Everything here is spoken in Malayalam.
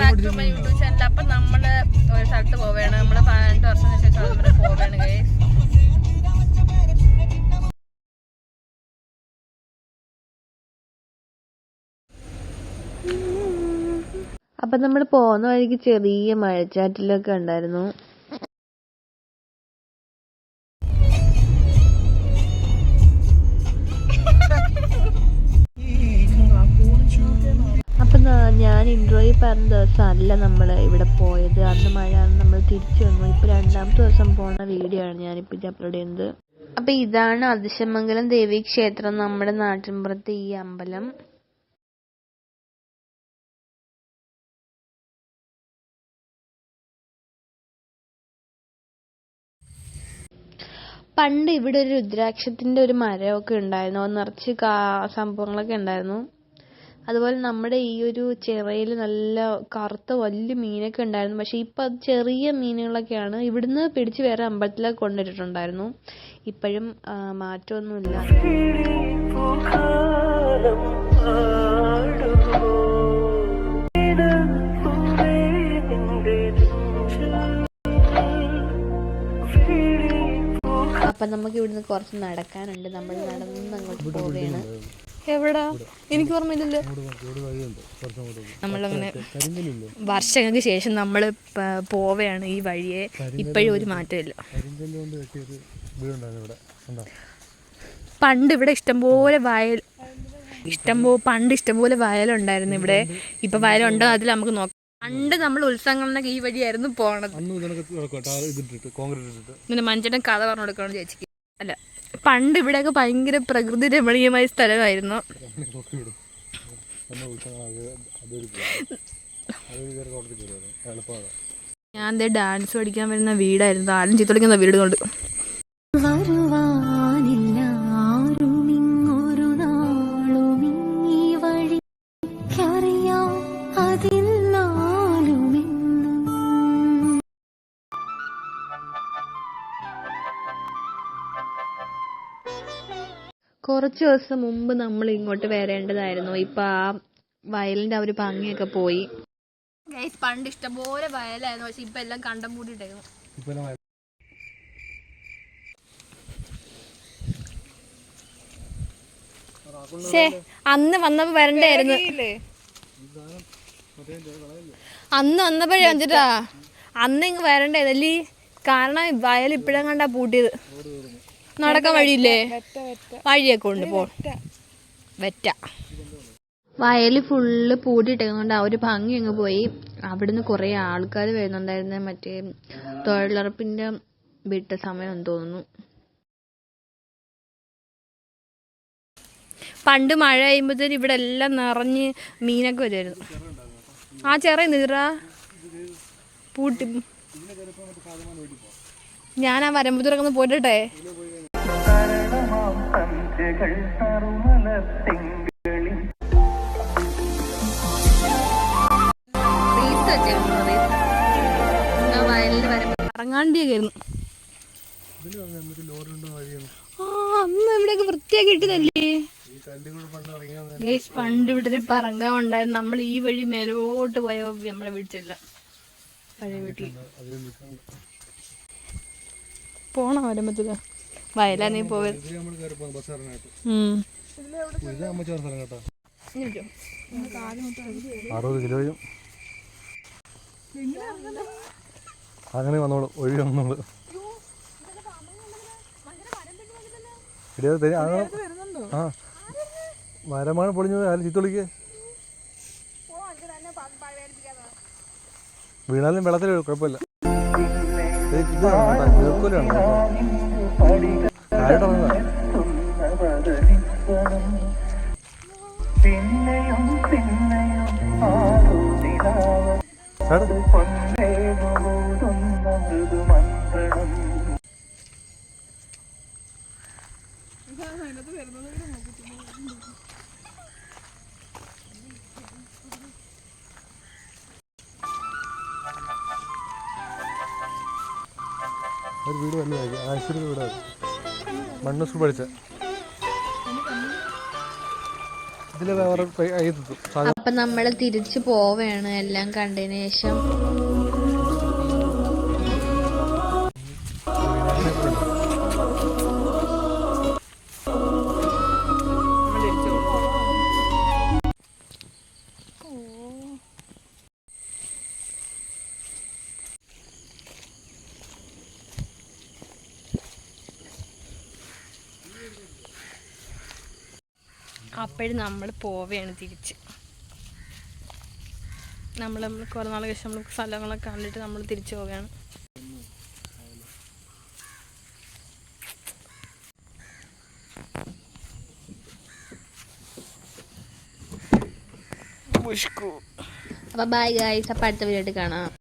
Back to my YouTube channel. അപ്പൊ നമ്മള് ഒരു സ്ഥലത്ത് പോവുകയാണ്. നമ്മള് 12 വർഷത്തിന് ശേഷം അവിടെ പോവുകയാണ് ഗൈസ്. അപ്പം നമ്മൾ പോകുന്ന വഴിക്ക് ചെറിയ മഴച്ചാറ്റിലൊക്കെ ഉണ്ടായിരുന്നു. അപ്പം ഞാൻ ഇൻട്രോയിൽ പറഞ്ഞ ദിവസം അല്ല നമ്മൾ ഇവിടെ പോയത്. അന്ന് മഴ നമ്മൾ തിരിച്ചു വന്നു. ഇപ്പം 2ാമത്തെ ദിവസം പോണ വീഡിയോ ആണ് ഞാനിപ്പോൾ ഇത് അപ്ലോഡ് ചെയ്യുന്നത്. അപ്പം ഇതാണ് അതിശമംഗലം ദേവി ക്ഷേത്രം, നമ്മുടെ നാട്ടിൻപുറത്തെ ഈ അമ്പലം. പണ്ട് ഇവിടെ ഒരു രുദ്രാക്ഷത്തിൻ്റെ ഒരു മരമൊക്കെ ഉണ്ടായിരുന്നു. അത് നിറച്ച് സംഭവങ്ങളൊക്കെ ഉണ്ടായിരുന്നു. അതുപോലെ നമ്മുടെ ഈ ഒരു ചിറയിൽ നല്ല കറുത്ത വലിയ മീനൊക്കെ ഉണ്ടായിരുന്നു. പക്ഷെ ഇപ്പം അത് ചെറിയ മീനുകളൊക്കെയാണ്. ഇവിടുന്ന് പിടിച്ച് വേറെ അമ്പലത്തിലൊക്കെ കൊണ്ടുവന്നിട്ടുണ്ടായിരുന്നു. ഇപ്പോഴും മാറ്റമൊന്നുമില്ല. അപ്പം നമുക്ക് ഇവിടുന്ന് കുറച്ച് നടക്കാനുണ്ട്. നമ്മൾ നടന്ന് അങ്ങോട്ട് പോവുകയാണ്. എവിടാ? എനിക്ക് ഓർമ്മയില്ലല്ലോ. നമ്മളങ്ങനെ വർഷങ്ങൾക്ക് ശേഷം നമ്മൾ പോവുകയാണ് ഈ വഴിയെ. ഇപ്പോഴും ഒരു മാറ്റമില്ല. പണ്ട് ഇവിടെ ഇഷ്ടംപോലെ വയലുണ്ടായിരുന്നു ഇവിടെ. ഇപ്പൊ വയലുണ്ടോ അതിൽ നമുക്ക് നോക്കാം. പണ്ട് നമ്മൾ ഉത്സവങ്ങളിലൊക്കെ ഈ വഴിയായിരുന്നു പോണത്. ഇങ്ങനെ മഞ്ചേട്ടൻ കഥ പറഞ്ഞു കൊടുക്കണം ചേച്ചിക്ക്. അല്ല, പണ്ട് ഇവിടെയൊക്കെ ഭയങ്കര പ്രകൃതി രമണീയമായ സ്ഥലമായിരുന്നു. ഞാൻ ഡാൻസ് പഠിക്കാൻ വരുന്ന വീടായിരുന്നു. ആരും ചിത്രം വീട് കൊണ്ട് കുറച്ച് ദിവസം മുമ്പ് നമ്മൾ ഇങ്ങോട്ട് വരേണ്ടതായിരുന്നു. ഇപ്പം ആ വയലിൻ്റെ ആ ഒരു ഭംഗിയൊക്കെ പോയി. പണ്ട് ഇഷ്ടംപോലെ വയലായിരുന്നു. പക്ഷെ ഇപ്പം എല്ലാം കണ്ടം മൂടിയിട്ടായിരുന്നു. അന്ന് വന്നപ്പോ വരണ്ടായിരുന്നു. അന്ന് വന്നപ്പോഴേ വന്നിട്ടാ അന്ന് ഇങ്ങ് വരണ്ടേതല്ലേ. കാരണം വയൽ ഇപ്പഴും കണ്ടാ പൂട്ടിയത്. നടക്കാൻ വഴിയില്ലേ? വഴിയൊക്കെ ഉണ്ട്. വെറ്റ വയൽ ഫുള്ള് പൂട്ടിയിട്ടേക്കുന്നുണ്ട്. ആ ഒരു ഭംഗി അങ്ങ് പോയി. അവിടുന്ന് കുറേ ആൾക്കാർ വരുന്നുണ്ടായിരുന്നു. മറ്റേ തൊഴിലുറപ്പിൻ്റെ വിട്ട സമയം തോന്നുന്നു. പണ്ട് മഴ പെയ്യുമ്പോഴത്തേനും ഇവിടെ എല്ലാം നിറഞ്ഞ് മീനൊക്കെ വരുമായിരുന്നു. ആ ചെറിയ നിറ പൂട്ടി. ഞാൻ ആ വരമ്പത്തൂരൊക്കെ ഒന്ന് പോയിട്ടെ. ഇറങ്ങാണ്ടിയൊക്കെയായിരുന്നു. അന്ന് ഇവിടെയൊക്കെ വൃത്തിയാക്കി ഇട്ടതല്ലേ. പണ്ട് ഇവിടെ ഒരു പറങ്കാ ഉണ്ടായിരുന്നു. നമ്മൾ ഈ വഴി മേലോട്ട് പോയോ നമ്മളെ വീട്ടില്ല. പഴയ വീട്ടിൽ പോണ വരുമ്പത്തില് വയലാനീ പോയത്. 60 കിലോയും അങ്ങനെ വന്നോളൂ. ഒഴുകി വന്നോളൂ. ആ മരമാണ് പൊളിഞ്ഞു. ആരും ചീത്തൊളിക്ക് വീണാലും വെള്ളത്തിൽ കുഴപ്പമില്ല. കേൾക്കൂലാണ് ആയിട്ടിറങ്ങുക. ഒരു വീട് വലുതാക്കി. ആശുപത്രി വീടാണ്. മണ്ണ് സ്കൂൾ പഠിച്ച ഇതിൽ വേറെ എത്തും സാധാരണ. അപ്പം നമ്മൾ തിരിച്ചു പോവുകയാണ് എല്ലാം കണ്ടതിന് ശേഷം. അപ്പോഴും നമ്മൾ പോവുകയാണ് തിരിച്ച്. നമ്മൾ കുറേ നാൾ കഴിച്ച് നമ്മൾ സ്ഥലങ്ങളൊക്കെ കണ്ടിട്ട് നമ്മൾ തിരിച്ചു പോവുകയാണ്. അപ്പോൾ ബൈ ഗൈസ്, അപ്പോൾ അടുത്ത വീഡിയോ ആയിട്ട് കാണാം.